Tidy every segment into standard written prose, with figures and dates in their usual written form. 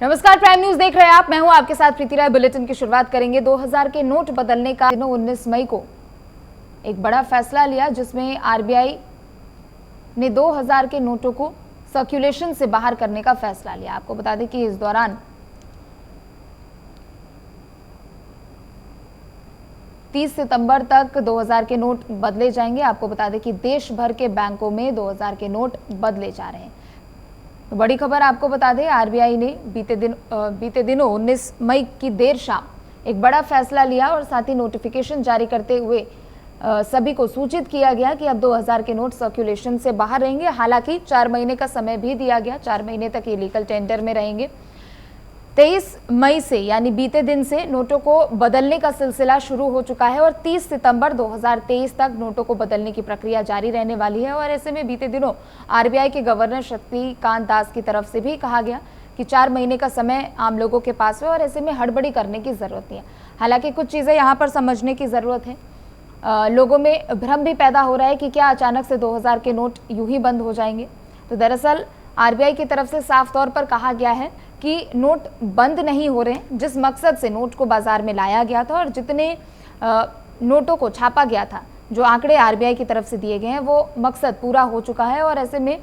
नमस्कार, prime news देख रहे हैं आप। मैं हूं आपके साथ प्रीति राय। बुलेटिन की शुरुआत करेंगे 2000 के नोट बदलने का। 19 मई को एक बड़ा फैसला लिया जिसमें आरबीआई ने 2000 के नोटों को सर्कुलेशन से बाहर करने का फैसला लिया। आपको बता दें कि इस दौरान 30 सितंबर तक 2000 के नोट बदले जाएंगे। आपको बता दें कि देश भर के बैंकों में 2000 के नोट बदले जा रहे हैं। तो बड़ी खबर आपको बता दें, आरबीआई ने बीते दिनों 19 मई की देर शाम एक बड़ा फैसला लिया और साथ ही नोटिफिकेशन जारी करते हुए सभी को सूचित किया गया कि अब 2000 के नोट सर्कुलेशन से बाहर रहेंगे। हालांकि 4 महीने का समय भी दिया गया, 4 महीने तक ये लीगल टेंडर में रहेंगे। 23 मई से यानी बीते दिन से नोटों को बदलने का सिलसिला शुरू हो चुका है और 30 सितंबर 2023 तक नोटों को बदलने की प्रक्रिया जारी रहने वाली है। और ऐसे में बीते दिनों आरबीआई के गवर्नर शक्तिकांत दास की तरफ से भी कहा गया कि 4 महीने का समय आम लोगों के पास है और ऐसे में हड़बड़ी करने की जरूरत नहीं है। हालांकि कुछ चीजें यहाँ पर समझने की जरूरत है। लोगों में भ्रम भी पैदा हो रहा है कि क्या अचानक से 2000 के नोट यूं ही बंद हो जाएंगे। तो दरअसल आरबीआई की तरफ से साफ तौर पर कहा गया है कि नोट बंद नहीं हो रहे हैं। जिस मकसद से नोट को बाजार में लाया गया था और जितने नोटों को छापा गया था, जो आंकड़े आरबीआई की तरफ से दिए गए हैं, वो मकसद पूरा हो चुका है। और ऐसे में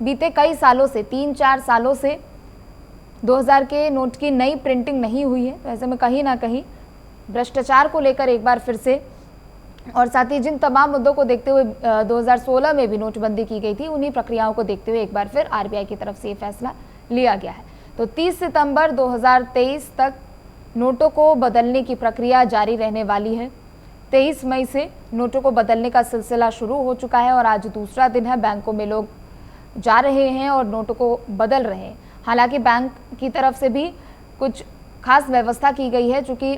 बीते कई सालों से 3-4 सालों से 2000 के नोट की नई प्रिंटिंग नहीं हुई है। तो ऐसे में कहीं ना कहीं भ्रष्टाचार को लेकर एक बार फिर से, और साथ ही जिन तमाम मुद्दों को देखते हुए 2016 में भी नोटबंदी की गई थी, उन्हीं प्रक्रियाओं को देखते हुए एक बार फिर आरबीआई की तरफ से ये फैसला लिया गया है। तो 30 सितंबर 2023 तक नोटों को बदलने की प्रक्रिया जारी रहने वाली है। 23 मई से नोटों को बदलने का सिलसिला शुरू हो चुका है और आज दूसरा दिन है। बैंकों में लोग जा रहे हैं और नोटों को बदल रहे हैं। हालांकि बैंक की तरफ से भी कुछ खास व्यवस्था की गई है, चूंकि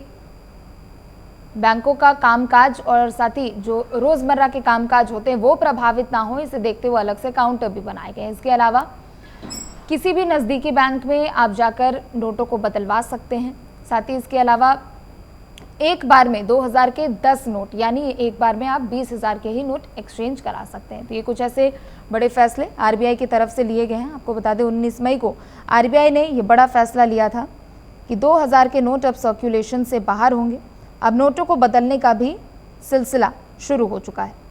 बैंकों का कामकाज और साथ ही जो रोजमर्रा के कामकाज होते हैं वो प्रभावित ना हो, इसे देखते हुए अलग से काउंटर भी बनाए गए हैं। इसके अलावा किसी भी नज़दीकी बैंक में आप जाकर नोटों को बदलवा सकते हैं। साथ ही इसके अलावा एक बार में 2000 के 10 नोट, यानी एक बार में आप 20,000 के ही नोट एक्सचेंज करा सकते हैं। तो ये कुछ ऐसे बड़े फैसले आरबीआई की तरफ से लिए गए हैं। आपको बता दें 19 मई को आरबीआई ने ये बड़ा फैसला लिया था कि 2000 के नोट अब सर्कुलेशन से बाहर होंगे। अब नोटों को बदलने का भी सिलसिला शुरू हो चुका है।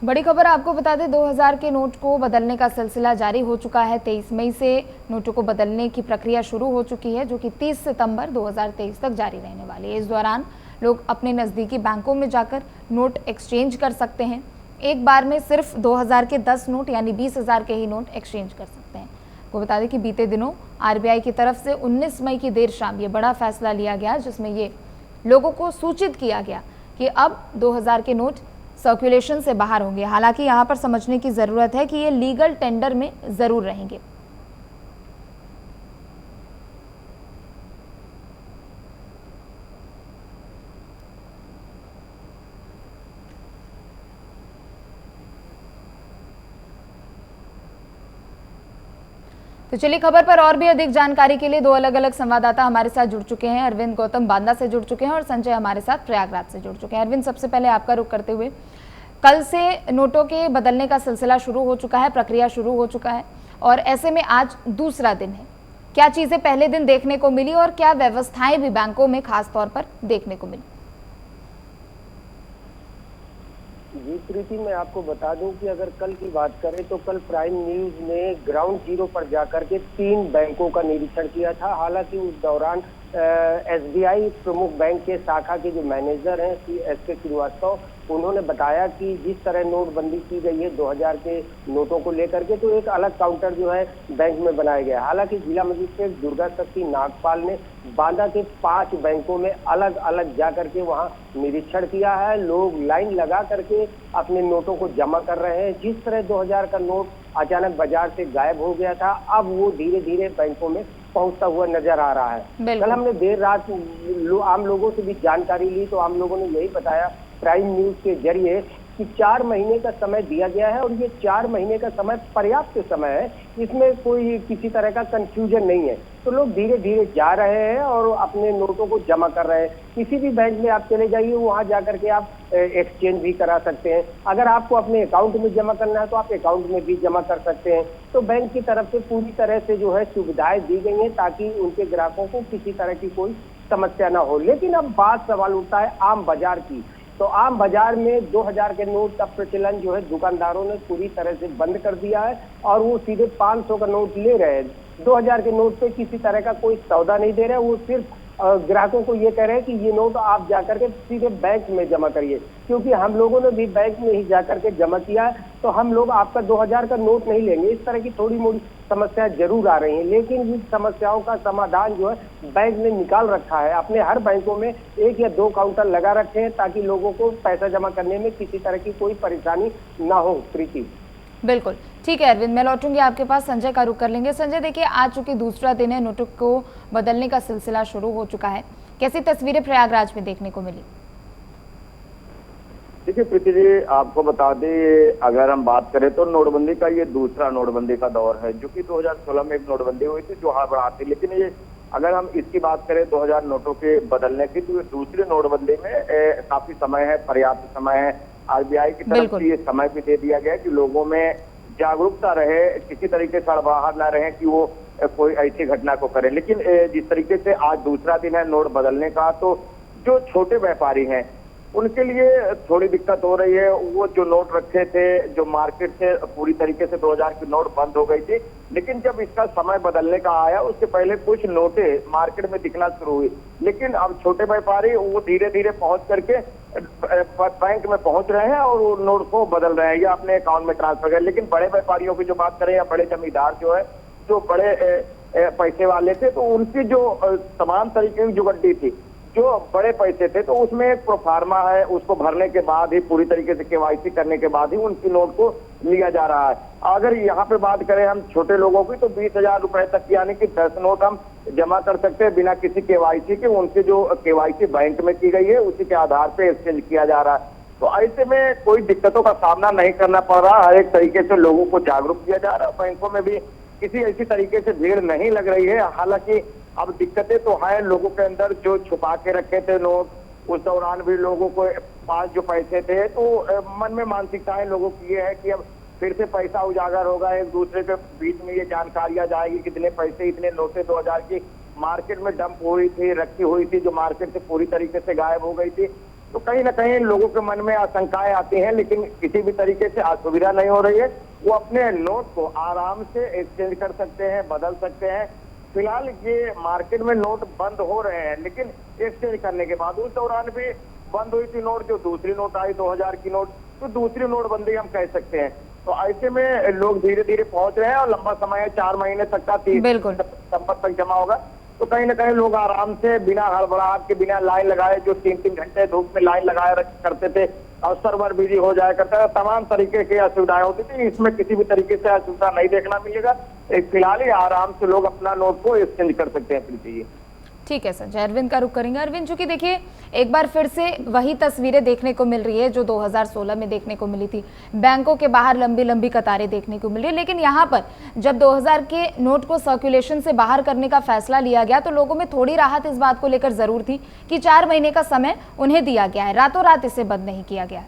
बड़ी खबर आपको बता दें, 2000 के नोट को बदलने का सिलसिला जारी हो चुका है। 23 मई से नोटों को बदलने की प्रक्रिया शुरू हो चुकी है, जो कि 30 सितंबर 2023 तक जारी रहने वाली है। इस दौरान लोग अपने नज़दीकी बैंकों में जाकर नोट एक्सचेंज कर सकते हैं। एक बार में सिर्फ 2000 के 10 नोट यानी 20,000 के ही नोट एक्सचेंज कर सकते हैं। आपको बता दें कि बीते दिनों आरबीआई की तरफ से 19 मई की देर शाम ये बड़ा फैसला लिया गया, जिसमें ये लोगों को सूचित किया गया कि अब 2000 के नोट सर्कुलेशन से बाहर होंगे। हालांकि यहाँ पर समझने की ज़रूरत है कि ये लीगल टेंडर में ज़रूर रहेंगे। तो चलिए खबर पर और भी अधिक जानकारी के लिए दो अलग अलग संवाददाता हमारे साथ जुड़ चुके हैं। अरविंद गौतम बांदा से जुड़ चुके हैं और संजय हमारे साथ प्रयागराज से जुड़ चुके हैं। अरविंद, सबसे पहले आपका रुख करते हुए, कल से नोटों के बदलने का सिलसिला शुरू हो चुका है, प्रक्रिया शुरू हो चुका है और ऐसे में आज दूसरा दिन है। क्या चीजें पहले दिन देखने को मिली और क्या व्यवस्थाएं भी बैंकों में खास तौर पर देखने को मिली? जी प्रीति, मैं आपको बता दूं कि अगर कल की बात करें तो कल प्राइम न्यूज ने ग्राउंड जीरो पर जाकर के 3 बैंकों का निरीक्षण किया था। हालांकि उस दौरान एसबीआई प्रमुख बैंक के शाखा के जो मैनेजर हैं एसके श्रीवास्तव, उन्होंने बताया कि जिस तरह नोटबंदी की गई है 2000 के नोटों को लेकर के, तो एक अलग काउंटर जो है बैंक में बनाया गया। हालांकि जिला मजिस्ट्रेट दुर्गा शक्ति नागपाल ने बांदा के 5 बैंकों में अलग अलग जाकर के वहां निरीक्षण किया है। लोग लाइन लगा करके अपने नोटों को जमा कर रहे हैं। जिस तरह 2000 का नोट अचानक बाजार से गायब हो गया था, अब वो धीरे धीरे बैंकों में पहुंचता हुआ नजर आ रहा है। कल हमने देर रात आम लोगों से भी जानकारी ली, तो आम लोगों ने यही बताया प्राइम न्यूज के जरिए कि 4 महीने का समय दिया गया है और ये 4 महीने का समय पर्याप्त समय है, इसमें कोई किसी तरह का कंफ्यूजन नहीं है। तो लोग धीरे धीरे जा रहे हैं और अपने नोटों को जमा कर रहे हैं। किसी भी बैंक में आप चले जाइए, वहां जाकर के आप एक्सचेंज भी करा सकते हैं। अगर आपको अपने अकाउंट में जमा करना है तो आप अकाउंट में भी जमा कर सकते हैं। तो बैंक की तरफ से पूरी तरह से जो है सुविधाएं दी गई हैं ताकि उनके ग्राहकों को किसी तरह की कोई समस्या ना हो। लेकिन अब बात सवाल उठता है आम बाजार की। तो आम बाजार में 2000 के नोट का प्रचलन जो है दुकानदारों ने पूरी तरह से बंद कर दिया है और वो सीधे 500 का नोट ले रहे हैं। 2000 के नोट पे किसी तरह का कोई सौदा नहीं दे रहे, वो सिर्फ ग्राहकों को ये कह रहे हैं कि ये नोट आप जाकर के सीधे बैंक में जमा करिए, क्योंकि हम लोगों ने भी बैंक में ही जाकर के जमा किया है, तो हम लोग आपका 2000 का नोट नहीं लेंगे। इस तरह की थोड़ी मोड़ी समस्याएं जरूर आ रही हैं, लेकिन इन समस्याओं का समाधान जो है बैंक ने निकाल रखा है। अपने हर बैंकों में 1 या 2 काउंटर लगा रखे हैं ताकि लोगों को पैसा जमा करने में किसी तरह की कोई परेशानी ना हो। प्रीति, बिल्कुल ठीक है अरविंद, मैं लौटूंगी आपके पास। संजय का रुख कर लेंगे। संजय, देखिए आज चूंकि दूसरा दिन है, नोटों को बदलने का सिलसिला शुरू हो चुका है, कैसी तस्वीरें प्रयागराज में देखने को मिली? देखिए प्रीति जी, आपको बता दें, अगर हम बात करें तो नोटबंदी का ये दूसरा नोटबंदी का दौर है, जो कि 2016 में एक नोटबंदी हुई थी जो हड़बड़ा थी। लेकिन ये अगर हम इसकी बात करें 2000 नोटों के बदलने की, तो ये दूसरी नोटबंदी में काफी समय है, पर्याप्त समय है। आरबीआई की तरफ से ये समय भी दे दिया गया कि लोगों में जागरूकता रहे, किसी तरीके से हड़बड़ाहट ना रहे कि वो कोई ऐसी घटना को करें। लेकिन जिस तरीके से आज दूसरा दिन है नोट बदलने का, तो जो छोटे व्यापारी हैं उनके लिए थोड़ी दिक्कत हो रही है। वो जो नोट रखे थे, जो मार्केट से पूरी तरीके से 2000 की नोट बंद हो गई थी, लेकिन जब इसका समय बदलने का आया उससे पहले कुछ नोटें मार्केट में दिखना शुरू हुई। लेकिन अब छोटे व्यापारी वो धीरे धीरे पहुंच करके बैंक में पहुंच रहे हैं और वो नोट को बदल रहे हैं या अपने अकाउंट में ट्रांसफर करें। लेकिन बड़े व्यापारियों की जो बात करें या बड़े जमींदार जो है, जो बड़े पैसे वाले थे, तो उनकी जो तमाम तरीके की जो गड्डी थी, जो बड़े पैसे थे, तो उसमें एक प्रोफार्मा है, उसको भरने के बाद ही पूरी तरीके से केवाईसी करने के बाद ही उनकी नोट को लिया जा रहा है। अगर यहाँ पे बात करें हम छोटे लोगों की, तो 20,000 रुपए तक यानी कि 10 नोट हम जमा कर सकते हैं बिना किसी केवाईसी के। उनकी जो केवाईसी बैंक में की गई है उसी के आधार पे एक्सचेंज किया जा रहा है। तो ऐसे में कोई दिक्कतों का सामना नहीं करना पड़ रहा। हर एक तरीके से लोगों को जागरूक किया जा रहा है। बैंकों में भी किसी ऐसी तरीके से भीड़ नहीं लग रही है। हालांकि अब दिक्कतें तो हैं लोगों के अंदर, जो छुपा के रखे थे नोट, उस दौरान भी लोगों को पास जो पैसे थे, तो मन में मानसिकताएं लोगों की ये है कि अब फिर से पैसा उजागर होगा, एक दूसरे के बीच में ये जानकारियां जाएगी, कितने पैसे, इतने नोटें 2000 की मार्केट में डंप हुई थी, रखी हुई थी, जो मार्केट से पूरी तरीके से गायब हो गई थी। तो कहीं ना कहीं लोगों के मन में आशंकाएं आती हैं, लेकिन किसी भी तरीके से असुविधा नहीं हो रही है। वो अपने नोट को आराम से एक्सचेंज कर सकते हैं, बदल सकते हैं। फिलहाल ये मार्केट में नोट बंद हो रहे हैं, लेकिन एक्सचेंज करने के बाद उस दौरान भी बंद हुई थी नोट, जो दूसरी नोट आई 2000 की नोट, तो दूसरी नोटबंदी हम कह सकते हैं। तो ऐसे में लोग धीरे धीरे पहुंच रहे हैं और लंबा समय है, 4 महीने तक का, 30 सितंबर तक जमा होगा। तो कहीं ना कहीं लोग आराम से बिना हड़बड़ाहट के, बिना लाइन लगाए, जो 3-3 घंटे धूप में लाइन लगाए करते थे और सर्वर बिजी हो जाया करता है, तमाम तरीके की असुविधाएं होती थी। इसमें किसी भी तरीके से असुविधा नहीं देखना मिलेगा। फिलहाल ही आराम से लोग अपना नोट को एक्सचेंज कर सकते हैं। प्रीति, ठीक है संजय, अरविंद का रुख करेंगे। अरविंद, चूंकि देखिए एक बार फिर से वही तस्वीरें देखने को मिल रही है जो 2016 में देखने को मिली थी। बैंकों के बाहर लंबी लंबी कतारें देखने को मिल रही है, लेकिन यहाँ पर जब 2000 के नोट को सर्कुलेशन से बाहर करने का फैसला लिया गया तो लोगों में थोड़ी राहत इस बात को लेकर जरूर थी कि 4 महीने का समय उन्हें दिया गया है, रातों रात इसे बंद नहीं किया गया।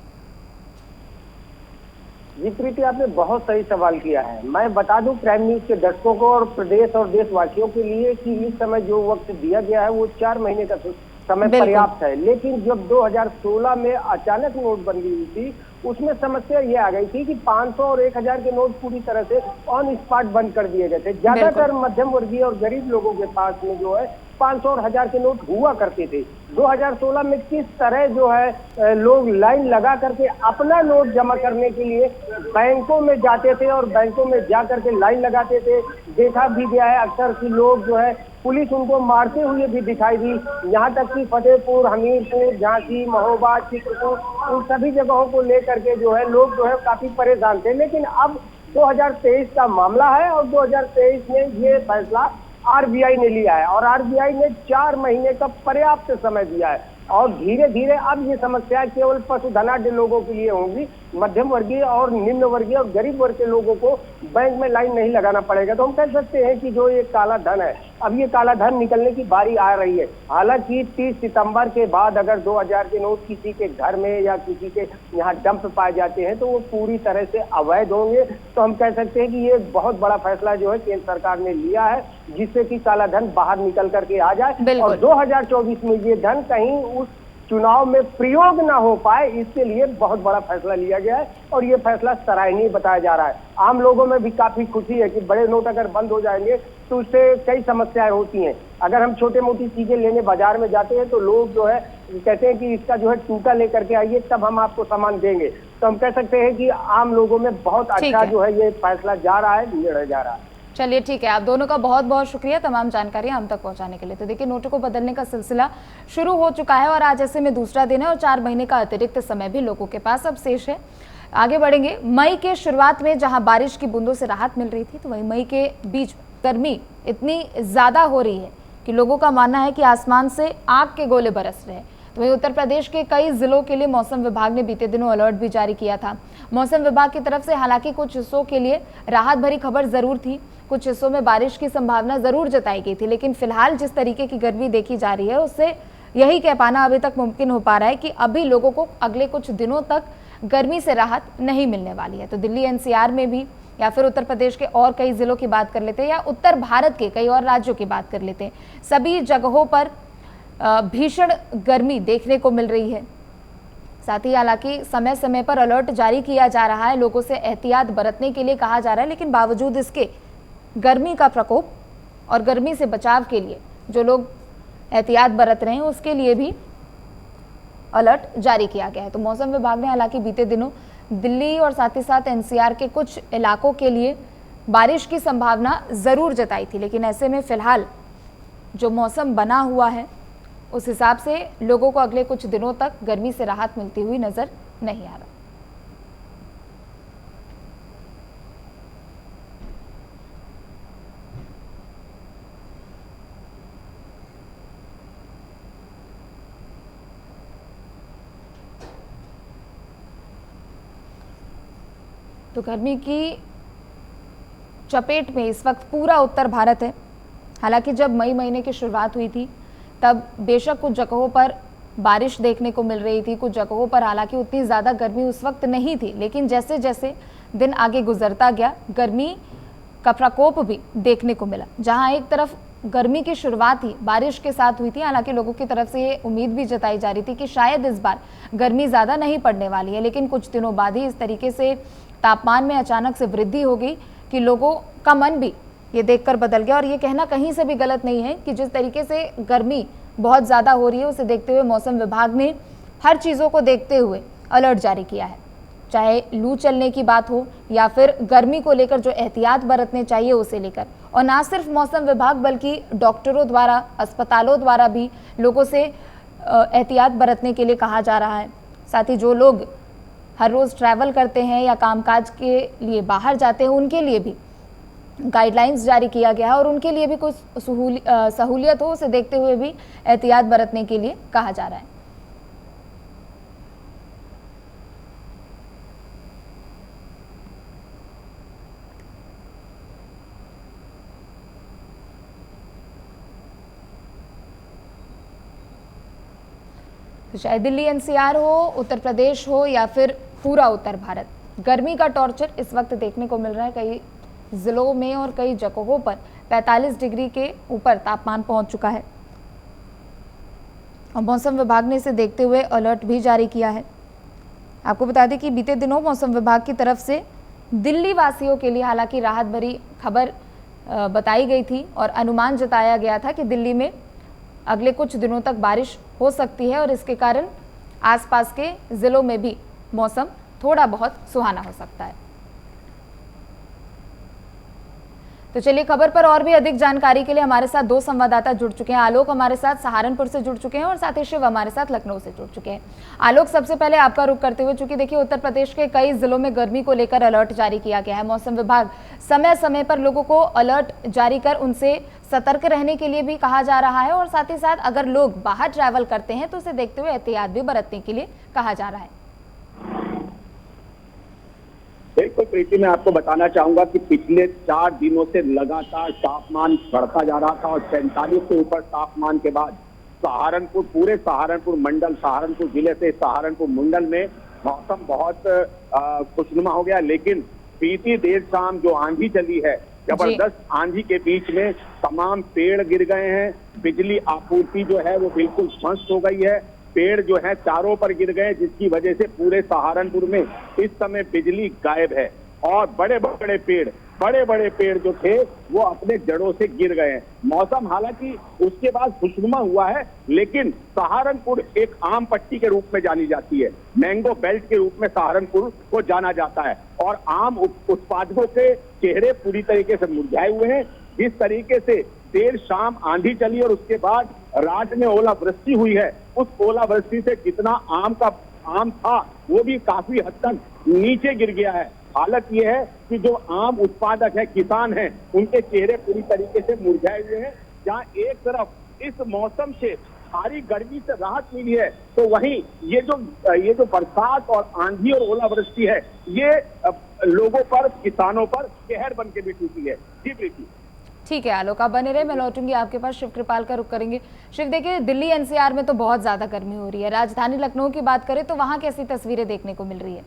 जी प्रीति, आपने बहुत सही सवाल किया है। मैं बता दूं प्राइम न्यूज के दर्शकों को और प्रदेश और देशवासियों के लिए कि इस समय जो वक्त दिया गया है वो 4 महीने का समय पर्याप्त है। लेकिन जब 2016 में अचानक नोटबंदी हुई थी, उसमें समस्या ये आ गई थी कि 500 और 1000 के नोट पूरी तरह से ऑन स्पॉट बंद कर दिए गए थे। ज्यादातर मध्यम वर्गीय और गरीब लोगों के पास में जो है 500 और 1000 के नोट हुआ करते थे। 2016 में किस तरह जो है लोग लाइन लगा करके अपना नोट जमा करने के लिए बैंकों में जाते थे और बैंकों में जा करके लाइन लगाते थे। देखा भी गया है अक्सर कि लोग जो है पुलिस उनको मारते हुए भी दिखाई दी। यहाँ तक कि फतेहपुर, हमीरपुर, झांसी, महोबा, चित्रकूट, उन सभी जगहों को लेकर के जो है लोग जो है काफी परेशान थे। लेकिन अब 2023 का मामला है और 2023 में ये फैसला आरबीआई ने लिया है और आरबीआई ने 4 महीने का पर्याप्त समय दिया है। और धीरे धीरे अब ये समस्या केवल पशुधनाढ़ लोगों के लिए होंगी। मध्यम वर्गीय और निम्न वर्गीय और गरीब वर्ग के लोगों को बैंक में लाइन नहीं लगाना पड़ेगा। तो हम कह सकते हैं कि जो ये काला धन है, अब ये काला धन निकलने की बारी आ रही है। हालांकि 30 सितंबर के बाद अगर 2000 के नोट किसी के घर में या किसी के यहाँ डंप पाए जाते हैं तो वो पूरी तरह से अवैध होंगे। तो हम कह सकते हैं कि ये बहुत बड़ा फैसला जो है केंद्र सरकार ने लिया है, जिससे कि काला धन बाहर निकल करके आ जाए और 2024 में ये धन कहीं उस चुनाव में प्रयोग ना हो पाए, इसके लिए बहुत बड़ा फैसला लिया गया है और ये फैसला सराहनीय बताया जा रहा है। आम लोगों में भी काफी खुशी है कि बड़े नोट अगर बंद हो जाएंगे तो उससे कई समस्याएं होती हैं। अगर हम छोटे मोटी चीजें लेने बाजार में जाते हैं तो लोग जो है कहते हैं कि इसका जो है टूटा लेकर के आइए तब हम आपको सामान देंगे। तो हम कह सकते हैं कि आम लोगों में बहुत अच्छा जो है ये फैसला जा रहा है, निर्णय जा रहा है। चलिए ठीक है, आप दोनों का बहुत बहुत शुक्रिया तमाम जानकारी हम तक पहुंचाने के लिए। तो देखिए, नोटों को बदलने का सिलसिला शुरू हो चुका है और आज ऐसे में दूसरा दिन है और 4 महीने का अतिरिक्त समय भी लोगों के पास अब शेष है। आगे बढ़ेंगे। मई के शुरुआत में जहां बारिश की बूंदों से राहत मिल रही थी, तो वहीं मई के बीच गर्मी इतनी ज्यादा हो रही है कि लोगों का मानना है कि आसमान से आग के गोले बरस रहे हैं। तो वहीं उत्तर प्रदेश के कई जिलों के लिए मौसम विभाग ने बीते दिनों अलर्ट भी जारी किया था। मौसम विभाग की तरफ से हालांकि कुछ हिस्सों के लिए राहत भरी खबर जरूर थी, कुछ हिस्सों में बारिश की संभावना जरूर जताई गई थी, लेकिन फिलहाल जिस तरीके की गर्मी देखी जा रही है उससे यही कह पाना अभी तक मुमकिन हो पा रहा है कि अभी लोगों को अगले कुछ दिनों तक गर्मी से राहत नहीं मिलने वाली है। तो दिल्ली एनसीआर में भी, या फिर उत्तर प्रदेश के और कई जिलों की बात कर लेते हैं, या उत्तर भारत के कई और राज्यों की बात कर लेते हैं, सभी जगहों पर भीषण गर्मी देखने को मिल रही है। साथ ही हालांकि समय समय पर अलर्ट जारी किया जा रहा है, लोगों से एहतियात बरतने के लिए कहा जा रहा है, लेकिन बावजूद इसके गर्मी का प्रकोप और गर्मी से बचाव के लिए जो लोग एहतियात बरत रहे हैं उसके लिए भी अलर्ट जारी किया गया है। तो मौसम विभाग ने हालांकि बीते दिनों दिल्ली और साथ ही साथ एनसीआर के कुछ इलाकों के लिए बारिश की संभावना जरूर जताई थी, लेकिन ऐसे में फिलहाल जो मौसम बना हुआ है उस हिसाब से लोगों को अगले कुछ दिनों तक गर्मी से राहत मिलती हुई नजर नहीं आ रहा। तो गर्मी की चपेट में इस वक्त पूरा उत्तर भारत है। हालांकि जब मई महीने की शुरुआत हुई थी तब बेशक कुछ जगहों पर बारिश देखने को मिल रही थी, कुछ जगहों पर हालांकि उतनी ज़्यादा गर्मी उस वक्त नहीं थी, लेकिन जैसे जैसे दिन आगे गुजरता गया गर्मी का प्रकोप भी देखने को मिला। जहां एक तरफ गर्मी की शुरुआत ही बारिश के साथ हुई थी, हालांकि लोगों की तरफ से ये उम्मीद भी जताई जा रही थी कि शायद इस बार गर्मी ज़्यादा नहीं पड़ने वाली है, लेकिन कुछ दिनों बाद ही इस तरीके से तापमान में अचानक से वृद्धि हो गई कि लोगों का मन भी ये देखकर बदल गया। और ये कहना कहीं से भी गलत नहीं है कि जिस तरीके से गर्मी बहुत ज़्यादा हो रही है उसे देखते हुए मौसम विभाग ने हर चीज़ों को देखते हुए अलर्ट जारी किया है, चाहे लू चलने की बात हो या फिर गर्मी को लेकर जो एहतियात बरतने चाहिए उसे लेकर। और ना सिर्फ मौसम विभाग बल्कि डॉक्टरों द्वारा, अस्पतालों द्वारा भी लोगों से एहतियात बरतने के लिए कहा जा रहा है। साथ ही जो लोग हर रोज़ ट्रैवल करते हैं या कामकाज के लिए बाहर जाते हैं उनके लिए भी गाइडलाइंस जारी किया गया है और उनके लिए भी कुछ सहूलियत हो उसे देखते हुए भी एहतियात बरतने के लिए कहा जा रहा है। तो चाहे दिल्ली एनसीआर हो, उत्तर प्रदेश हो या फिर पूरा उत्तर भारत, गर्मी का टॉर्चर इस वक्त देखने को मिल रहा है। कई जिलों में और कई जगहों पर 45 डिग्री के ऊपर तापमान पहुंच चुका है और मौसम विभाग ने इसे देखते हुए अलर्ट भी जारी किया है। आपको बता दें कि बीते दिनों मौसम विभाग की तरफ से दिल्ली वासियों के लिए हालांकि राहत भरी खबर बताई गई थी और अनुमान जताया गया था कि दिल्ली में अगले कुछ दिनों तक बारिश हो सकती है और इसके कारण आसपास के जिलों में भी मौसम थोड़ा बहुत सुहाना हो सकता है। तो चलिए, खबर पर और भी अधिक जानकारी के लिए हमारे साथ 2 संवाददाता जुड़ चुके हैं। आलोक हमारे साथ सहारनपुर से जुड़ चुके हैं और साथ ही शिव हमारे साथ लखनऊ से जुड़ चुके हैं। आलोक, सबसे पहले आपका रुख करते हुए, चूंकि देखिए उत्तर प्रदेश के कई जिलों में गर्मी को लेकर अलर्ट जारी किया गया है, मौसम विभाग समय समय पर लोगों को अलर्ट जारी कर उनसे सतर्क रहने के लिए भी कहा जा रहा है और साथ ही साथ अगर लोग बाहर ट्रैवल करते हैं तो उसे देखते हुए एहतियात भी बरतने के लिए कहा जा रहा है। बिल्कुल प्रीति, मैं आपको बताना चाहूंगा कि पिछले 4 दिनों से लगातार तापमान बढ़ता जा रहा था और 45 से ऊपर तापमान के बाद सहारनपुर, पूरे सहारनपुर मंडल, सहारनपुर जिले से सहारनपुर मंडल में मौसम बहुत खुशनुमा हो गया। लेकिन बीती देर शाम जो आंधी चली है, जबरदस्त आंधी के बीच में तमाम पेड़ गिर गए हैं, बिजली आपूर्ति जो है वो बिल्कुल ध्वस्त हो गई है, पेड़ जो है चारों पर गिर गए, जिसकी वजह से पूरे सहारनपुर में इस समय बिजली गायब है और बड़े बड़े पेड़ जो थे वो अपने जड़ों से गिर गए हैं। मौसम हालांकि उसके बाद खुशनुमा हुआ है, लेकिन सहारनपुर एक आम पट्टी के रूप में जानी जाती है, मैंगो बेल्ट के रूप में सहारनपुर को जाना जाता है और आम उत्पादकों के चेहरे पूरी तरीके से मुरझाए हुए हैं। जिस तरीके से देर शाम आंधी चली और उसके बाद रात में ओलावृष्टि हुई है, उस ओलावृष्टि से जितना आम था वो भी काफी हद तक नीचे गिर गया है। हालत ये है कि जो आम उत्पादक है, किसान हैं, उनके चेहरे पूरी तरीके से मुरझाए हुए हैं। जहां एक तरफ इस मौसम से भारी गर्मी से राहत मिली है, तो वहीं ये जो बरसात और आंधी और ओलावृष्टि है, ये लोगों पर, किसानों पर कहर बन के भी टूटी है। जी प्रीति। ठीक है आलोक, आप बने रहे, मैं लौटूंगी आपके पास। शिव कृपाल का रुख करेंगे। शिव, देखिए दिल्ली एनसीआर में तो बहुत ज्यादा गर्मी हो रही है, राजधानी लखनऊ की बात करें तो वहां कैसी तस्वीरें देखने को मिल रही है?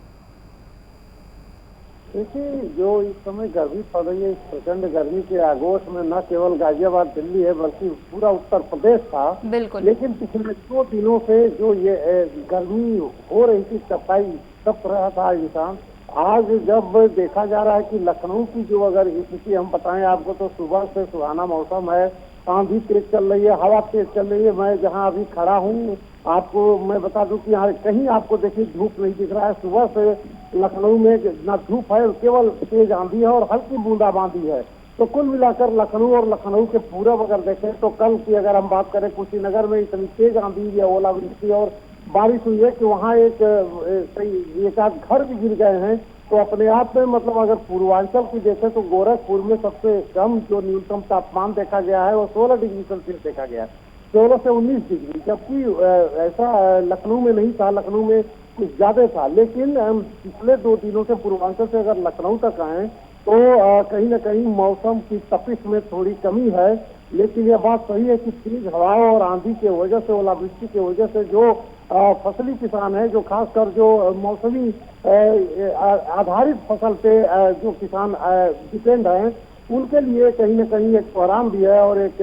देखिए, जो इस समय गर्मी पड़ रही है, इस प्रचंड गर्मी के आगोश में न केवल गाजियाबाद दिल्ली है बल्कि पूरा उत्तर प्रदेश था। बिल्कुल। लेकिन पिछले 2 दिनों से जो ये गर्मी हो रही थी, तप रहा था इंसान, आज जब देखा जा रहा है कि लखनऊ की जो अगर स्थिति हम बताएं आपको, तो सुबह से सुहाना मौसम है, आंधी तेज चल रही है, हवा तेज चल रही है। मैं जहां अभी खड़ा हूं आपको मैं बता दूं कि यहाँ कहीं आपको देखिए धूप नहीं दिख रहा है। सुबह से लखनऊ में न धूप है, केवल तेज आंधी है और हल्की बूंदाबांदी है। तो कुल मिलाकर लखनऊ और लखनऊ के पूरब अगर देखें तो कल की अगर हम बात करें, कुशीनगर में इतनी तेज आंधी या ओलावृष्टि और बारिश हुई है कि वहाँ एक आध घर भी गिर गए हैं। तो अपने आप में मतलब अगर पूर्वांचल की देखें तो गोरखपुर में सबसे कम जो न्यूनतम तापमान देखा गया है वो 16 डिग्री सेल्सियस देखा गया है, 16 से 19 डिग्री, जबकि ऐसा लखनऊ में नहीं था, लखनऊ में कुछ ज्यादा था। लेकिन पिछले 2 दिनों से पूर्वांचल से अगर लखनऊ तक आए तो कहीं ना कहीं मौसम की तपिश में थोड़ी कमी है। लेकिन यह बात सही है कि तेज हवाओं और आंधी के वजह से, ओलावृष्टि की वजह से जो फसली किसान है, जो खासकर जो मौसमी आधारित फसल पे जो किसान डिपेंड हैं, उनके लिए कहीं न कहीं एक कोहराम भी है और एक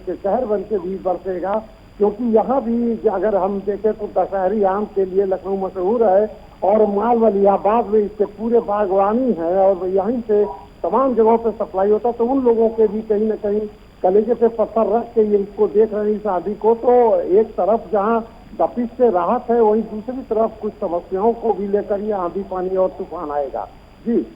कहर बन के भी बरसेगा। क्योंकि यहाँ भी अगर हम देखें तो दशहरी आम के लिए लखनऊ मशहूर है और माल वलियाबाद में इसके पूरे बागवानी है और यहीं से तमाम जगहों पे सप्लाई होता है। तो उन लोगों के भी कहीं न कहीं कलेजे पे पत्थर रख के ये इसको देख रहे हैं, इस आदि को। तो एक तरफ जहाँ तपिश से राहत है, वहीं दूसरी तरफ कुछ समस्याओं को भी लेकर ये आंधी पानी और तूफान आएगा। जी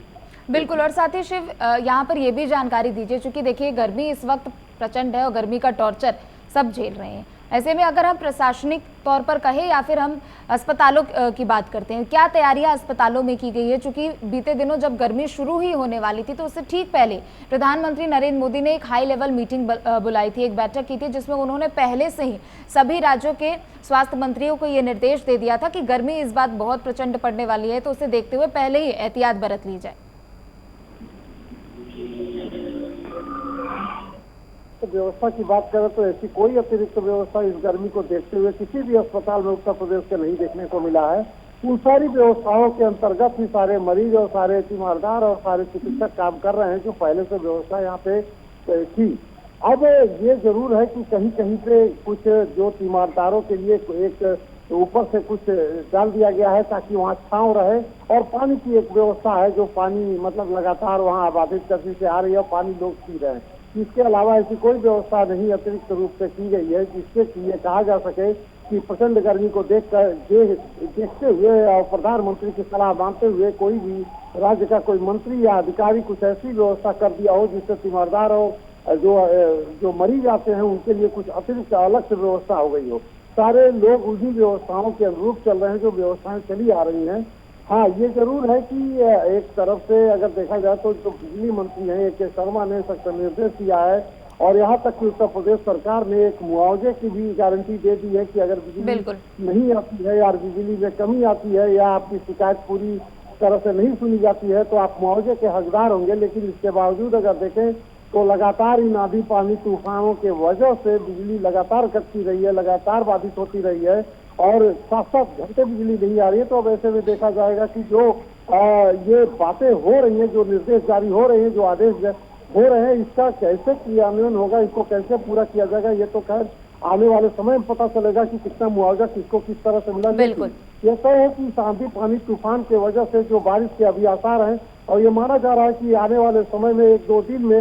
बिल्कुल। और साथ ही शिव, यहाँ पर ये भी जानकारी दीजिए, चूंकि देखिए गर्मी इस वक्त प्रचंड है और गर्मी का टॉर्चर सब झेल रहे हैं, ऐसे में अगर हम प्रशासनिक तौर पर कहें या फिर हम अस्पतालों की बात करते हैं, क्या तैयारियां अस्पतालों में की गई है? चूंकि बीते दिनों जब गर्मी शुरू ही होने वाली थी तो उससे ठीक पहले प्रधानमंत्री नरेंद्र मोदी ने एक हाई लेवल मीटिंग बुलाई थी, एक बैठक की थी, जिसमें उन्होंने पहले से ही सभी राज्यों के स्वास्थ्य मंत्रियों को ये निर्देश दे दिया था कि गर्मी इस बार बहुत प्रचंड पड़ने वाली है, तो उसे देखते हुए पहले ही एहतियात बरत ली जाए। तो व्यवस्था की बात करें तो ऐसी कोई अतिरिक्त व्यवस्था इस गर्मी को देखते हुए किसी भी अस्पताल में उत्तर प्रदेश के नहीं देखने को मिला है। उन सारी व्यवस्थाओं के अंतर्गत ही सारे मरीज और सारे तीमारदार और सारे चिकित्सक काम कर रहे हैं, जो पहले से व्यवस्था यहाँ पे थी। अब ये जरूर है कि कहीं कहीं पे कुछ जो तीमारदारों के लिए एक ऊपर से कुछ डाल दिया गया है ताकि वहाँ छांव रहे, और पानी की एक व्यवस्था है जो पानी मतलब लगातार वहाँ आबादित गति से आ रही है, पानी लोग पी रहे हैं। इसके अलावा ऐसी कोई व्यवस्था नहीं अतिरिक्त रूप से की गई है जिससे कि ये कहा जा सके कि प्रचंड गर्मी को देखते हुए और प्रधानमंत्री की सलाह मानते हुए कोई भी राज्य का कोई मंत्री या अधिकारी कुछ ऐसी व्यवस्था कर दिया हो जिससे तीमारदार और जो मरीज आते हैं उनके लिए कुछ अतिरिक्त अलग से व्यवस्था हो गई हो। सारे लोग उन्हीं व्यवस्थाओं के अनुरूप चल रहे हैं जो व्यवस्थाएं चली आ रही हैं। हाँ, ये जरूर है कि एक तरफ से अगर देखा जाए तो जो बिजली मंत्री हैं AK शर्मा ने सख्त निर्देश दिया है और यहाँ तक कि उत्तर प्रदेश सरकार ने एक मुआवजे की भी गारंटी दे दी है कि अगर बिजली बिल्कुल। नहीं आती है या बिजली में कमी आती है या आपकी शिकायत पूरी तरह से नहीं सुनी जाती है तो आप मुआवजे के हकदार होंगे। लेकिन इसके बावजूद अगर देखें तो लगातार इन आंधी पानी तूफानों के वजह से बिजली लगातार कटती रही है, लगातार बाधित होती रही है और 7-7 घंटे बिजली नहीं आ रही है। तो अब ऐसे में देखा जाएगा कि जो ये बातें हो रही हैं, जो निर्देश जारी हो रहे हैं, जो आदेश हो रहे हैं, इसका कैसे क्रियान्वयन होगा, इसको कैसे पूरा किया जाएगा, ये तो खैर आने वाले समय में पता चलेगा कि कितना मुआवजा किसको किस तरह से मिला। बिल्कुल। ये तय है कि आंधी पानी तूफान की वजह से जो बारिश के अभी आसार हैं और ये माना जा रहा है कि आने वाले समय में 1-2 दिन में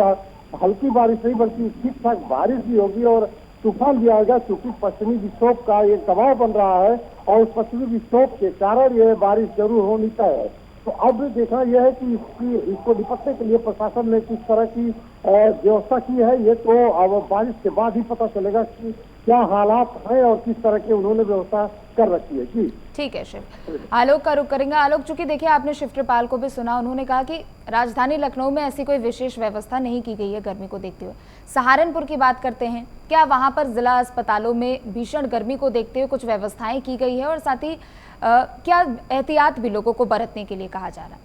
हल्की बारिश नहीं बल्कि ठीक ठाक बारिश भी होगी और तूफान भी आएगा, क्योंकि पश्चिमी विक्षोभ का एक दबाव बन रहा है और उस पश्चिमी विक्षोभ के कारण यह बारिश जरूर होनी तय है। तो अब देखना यह है कि इसको निपटने के लिए प्रशासन ने किस तरह की व्यवस्था की है, ये तो अब बारिश के बाद ही पता चलेगा कि क्या हालात हैं और किस तरह के उन्होंने व्यवस्था कर रखी है। जी ठीक है शिव। आलोक का रुख करेंगे। आलोक, चूंकि देखिए आपने शिवकृपाल को भी सुना, उन्होंने कहा कि राजधानी लखनऊ में ऐसी कोई विशेष व्यवस्था नहीं की गई है गर्मी को देखते हुए। सहारनपुर की बात करते हैं, क्या वहां पर जिला अस्पतालों में भीषण गर्मी को देखते हुए कुछ व्यवस्थाएं की गई है और साथ ही क्या एहतियात भी लोगों को बरतने के लिए कहा जा रहा है?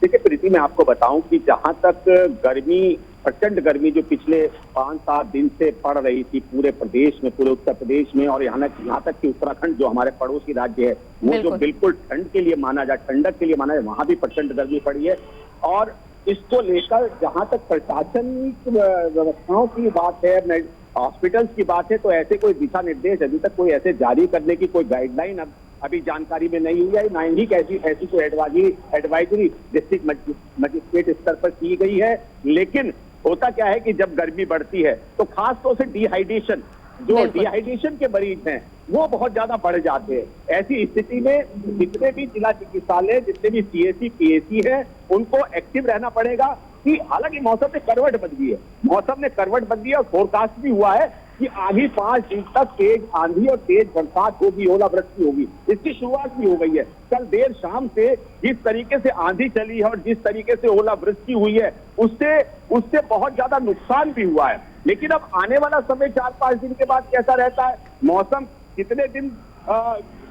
देखिए प्रीति, मैं आपको बताऊं कि जहां तक गर्मी, प्रचंड गर्मी जो पिछले 5-7 दिन से पड़ रही थी पूरे प्रदेश में, पूरे उत्तर प्रदेश में और यहाँ तक कि उत्तराखंड जो हमारे पड़ोसी राज्य है वो जो बिल्कुल ठंड के लिए माना जाए, ठंडक के लिए माना जाए, वहां भी प्रचंड गर्मी पड़ी है। और इसको लेकर जहां तक प्रशासनिक व्यवस्थाओं की बात है, हॉस्पिटल्स की बात है, तो ऐसे कोई दिशा निर्देश अभी तक कोई ऐसे जारी करने की कोई गाइडलाइन अभी जानकारी में नहीं हुई है, ना ही ऐसी कोई एडवाइजरी डिस्ट्रिक्ट मजिस्ट्रेट स्तर पर की गई है। लेकिन होता क्या है कि जब गर्मी बढ़ती है तो खास तौर से डिहाइड्रेशन, जो डिहाइड्रेशन के मरीज हैं वो बहुत ज्यादा बढ़ जाते हैं। ऐसी स्थिति में जितने भी जिला चिकित्सालय, जितने भी CSC PAC है, उनको एक्टिव रहना पड़ेगा। कि हालांकि मौसम ने करवट बदली है, मौसम ने करवट बदली है और फोरकास्ट भी हुआ है कि आगे 5 दिन तक तेज आंधी और तेज बरसात होगी, ओलावृष्टि होगी। इसकी शुरुआत भी हो गई है। कल देर शाम से जिस तरीके से आंधी चली है और जिस तरीके से ओलावृष्टि हुई है उससे बहुत ज्यादा नुकसान भी हुआ है। लेकिन अब आने वाला समय 4-5 दिन के बाद कैसा रहता है, मौसम कितने दिन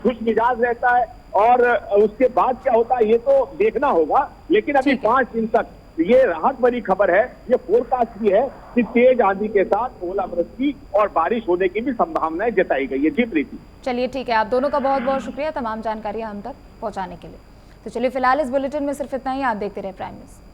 खुश मिजाज रहता है और उसके बाद क्या होता है ये तो देखना होगा। लेकिन अभी 5 दिन तक ये राहत भरी खबर है, ये फोरकास्ट भी है कि तेज आंधी के साथ ओलावृष्टि और बारिश होने की भी संभावनाएं जताई गई है। जी प्रीति। चलिए ठीक है, आप दोनों का बहुत बहुत शुक्रिया तमाम जानकारियां हम तक पहुंचाने के लिए। तो चलिए फिलहाल इस बुलेटिन में सिर्फ इतना ही। आप देखते रहे प्राइम न्यूज़।